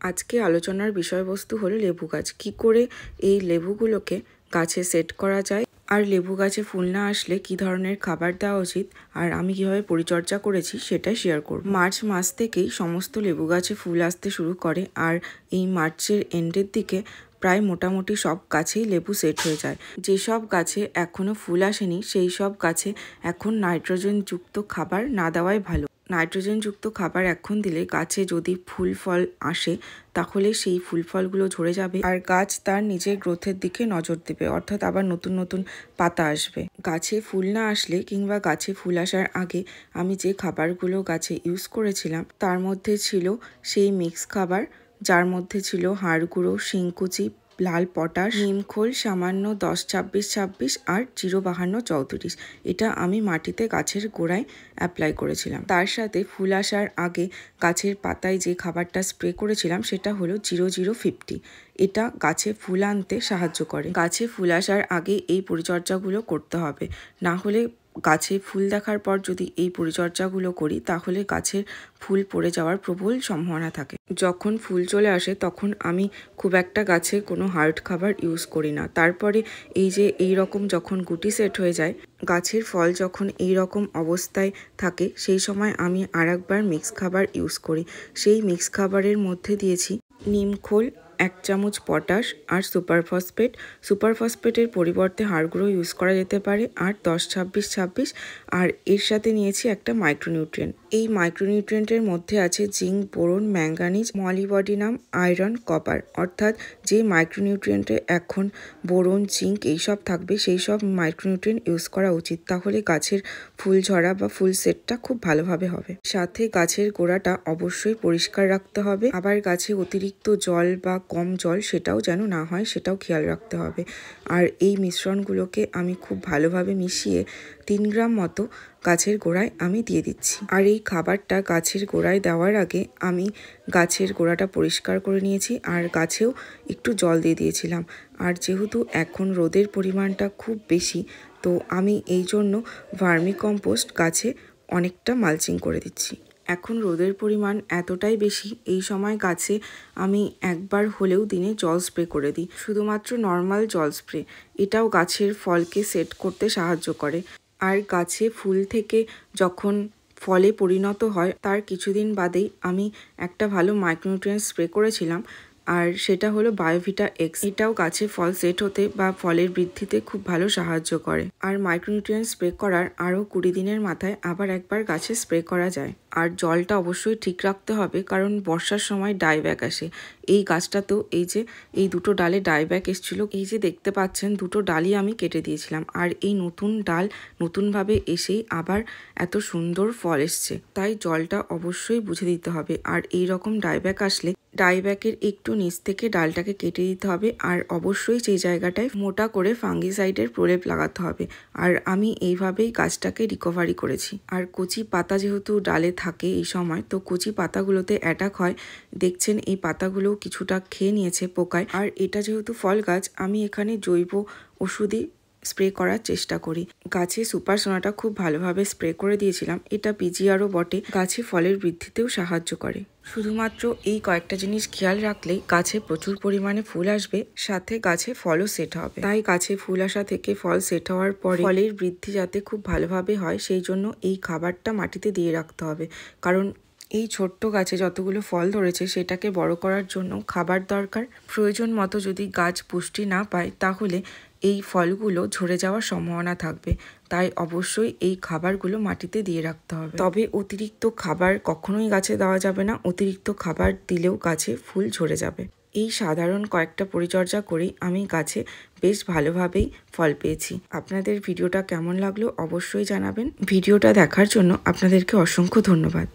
আজকে আলোচনার বিষয়বস্তু হলো লেবু গাছ। কি করে এই লেবুগুলোকে গাছে সেট করা যায়, আর লেবু গাছে ফুল না আসলে কি ধরনের খাবার দেওয়া উচিত, আর আমি কিভাবে পরিচর্যা করেছি সেটাই শেয়ার করব। মার্চ মাস থেকেই সমস্ত লেবু গাছে ফুল আসতে শুরু করে, আর এই মার্চের এন্ডের দিকে প্রায় মোটামুটি সব গাছেই লেবু সেট হয়ে যায়। যেসব গাছে এখনও ফুল আসেনি সেই সব গাছে এখন নাইট্রোজেনযুক্ত খাবার না দেওয়াই ভালো। নাইট্রোজেনযুক্ত খাবার এখন দিলে গাছে যদি ফুল ফল আসে তাহলে সেই ফুল ফলগুলো ঝরে যাবে, আর গাছ তার নিজের গ্রোথের দিকে নজর দেবে, অর্থাৎ আবার নতুন নতুন পাতা আসবে। গাছে ফুল না আসলে কিংবা গাছে ফুল আসার আগে আমি যে খাবারগুলো গাছে ইউজ করেছিলাম তার মধ্যে ছিল সেই মিক্স খাবার, যার মধ্যে ছিল হাড় গুঁড়ো, শিংকুচি, লাল পটাশ, নিমখোল সামান্য 10-26-26 আর 0-52-34। এটা আমি মাটিতে গাছের গোড়ায় অ্যাপ্লাই করেছিলাম। তার সাথে ফুল আসার আগে গাছের পাতায় যে খাবারটা স্প্রে করেছিলাম সেটা হলো 0050। এটা গাছে ফুল আনতে সাহায্য করে। গাছে ফুল আসার আগে এই পরিচর্যাগুলো করতে হবে, না হলে গাছে ফুল দেখার পর যদি এই পরিচর্যাগুলো করি তাহলে গাছের ফুল পড়ে যাওয়ার প্রবল সম্ভাবনা থাকে। যখন ফুল চলে আসে তখন আমি খুব একটা গাছে কোনো হার্ড খাবার ইউজ করি না। তারপরে এই রকম যখন গুটি সেট হয়ে যায়, গাছের ফল যখন এই রকম অবস্থায় থাকে, সেই সময় আমি আরেকবার মিক্স খাবার ইউজ করি। সেই মিক্স খাবারের মধ্যে দিয়েছি নিমখোল, 1 চামচ পটাশ আর সুপারফসফেটের পরিবর্তে হাড় গুঁড়ো ইউজ করা যেতে পারে, আর 10-26-26। আর এর সাথে নিয়েছি একটা মাইক্রোনিউট্রিয়েন্ট। এই মাইক্রোনিউট্রিয়েন্টের মধ্যে আছে zinc, boron, manganese, molybdenum, iron, copper. অর্থাৎ যে মাইক্রোনিউট্রিয়েন্টে এখন বোরন, জিঙ্ক এইসব থাকবে সেই সব মাইক্রোনিউট্রিয়েন্ট ইউজ করা উচিত, তাহলে গাছের ফুল ঝরা বা ফুল সেটটা খুব ভালোভাবে হবে। সাথে গাছের গোড়াটা অবশ্যই পরিষ্কার রাখতে হবে, আবার গাছে অতিরিক্ত জল বা কম জল সেটাও যেন না হয় সেটাও খেয়াল রাখতে হবে। আর এই মিশ্রণগুলোকে আমি খুব ভালোভাবে মিশিয়ে 3 গ্রাম মতো গাছের গোড়ায় আমি দিয়ে দিচ্ছি। আর এই খাবারটা গাছের গোড়ায় দেওয়ার আগে আমি গাছের গোড়াটা পরিষ্কার করে নিয়েছি, আর গাছেও একটু জল দিয়ে দিয়েছিলাম। আর যেহেতু এখন রোদের পরিমাণটা খুব বেশি, তো আমি এই জন্য ভার্মি কম্পোস্ট গাছে অনেকটা মালচিং করে দিচ্ছি। এখন রোদের পরিমাণ এতটাই বেশি, এই সময় গাছে আমি একবার হলেও দিনে জল স্প্রে করে দিই, শুধুমাত্র নর্মাল জল স্প্রে। এটাও গাছের ফলকে সেট করতে সাহায্য করে। আর গাছে ফুল থেকে যখন ফলে পরিণত হয় তার কিছুদিন বাদেই আমি একটা ভালো মাইক্রোনিউট্রিয়েন্ট স্প্রে করেছিলাম, আর সেটা হলো বায়োভিটা এক্স। এটাও গাছে ফল সেট হতে বা ফলের বৃদ্ধিতে খুব ভালো সাহায্য করে। আর মাইক্রোনিউট্রিয়েন্ট স্প্রে করার আরও 20 দিনের মাথায় আবার একবার গাছে স্প্রে করা যায়। আর জলটা অবশ্যই ঠিক রাখতে হবে, কারণ বর্ষার সময় ডাইব্যাক আসে। এই গাছটাতেও এই দুটো ডালে ডাইব্যাক এসেছিল। এই যে দেখতে পাচ্ছেন দুটো ডালই আমি কেটে দিয়েছিলাম, আর এই নতুন ডাল নতুনভাবে এসেই আবার এত সুন্দর ফল এসছে। তাই জলটা অবশ্যই বুঝে দিতে হবে। আর এই রকম ডাইব্যাক আসলে ডাইব্যাকের একটু নিচ থেকে ডালটাকে কেটে দিতে হবে, আর অবশ্যই সেই জায়গাটায় মোটা করে ফাঙ্গিসাইডের প্রলেপ লাগাতে হবে। আর আমি এইভাবেই গাছটাকে রিকভারি করেছি। আর কচি পাতা যেহেতু ডালে থাকে এই সময়, তো কচি পাতাগুলোতে অ্যাটাক হয়। দেখছেন এই পাতাগুলো কিছুটা খেয়ে নিয়েছে পোকায়। আর এটা যেহেতু ফল গাছ, আমি এখানে জৈব ওষুধই স্প্রে করার চেষ্টা করি। গাছে সুপার সোনাটা খুব ভালোভাবে স্প্রে করে দিয়েছিলাম। এটা পিজিআরও বটে, গাছে ফলের বৃদ্ধিতেও সাহায্য করে। শুধুমাত্র এই কয়েকটা জিনিস খেয়াল রাখলেই গাছে প্রচুর পরিমাণে ফুল আসবে, সাথে গাছে ফলও সেট হবে। তাই গাছে ফুল আসা থেকে ফল সেট হওয়ার পরে ফলের বৃদ্ধি যাতে খুব ভালোভাবে হয় সেই জন্য এই খাবারটা মাটিতে দিয়ে রাখতে হবে। কারণ এই ছোট্ট গাছে যতগুলো ফল ধরেছে সেটাকে বড় করার জন্য খাবার দরকার। প্রয়োজন মতো যদি গাছ পুষ্টি না পায় তাহলে এই ফলগুলো ঝরে যাওয়ার সম্ভাবনা থাকবে। তাই অবশ্যই এই খাবারগুলো মাটিতে দিয়ে রাখতে হবে। তবে অতিরিক্ত খাবার কখনোই গাছে দেওয়া যাবে না, অতিরিক্ত খাবার দিলেও গাছে ফুল ঝরে যাবে। এই সাধারণ কয়েকটা পরিচর্যা করেই আমি গাছে বেশ ভালোভাবেই ফল পেয়েছি। আপনাদের ভিডিওটা কেমন লাগলো অবশ্যই জানাবেন। ভিডিওটা দেখার জন্য আপনাদেরকে অসংখ্য ধন্যবাদ।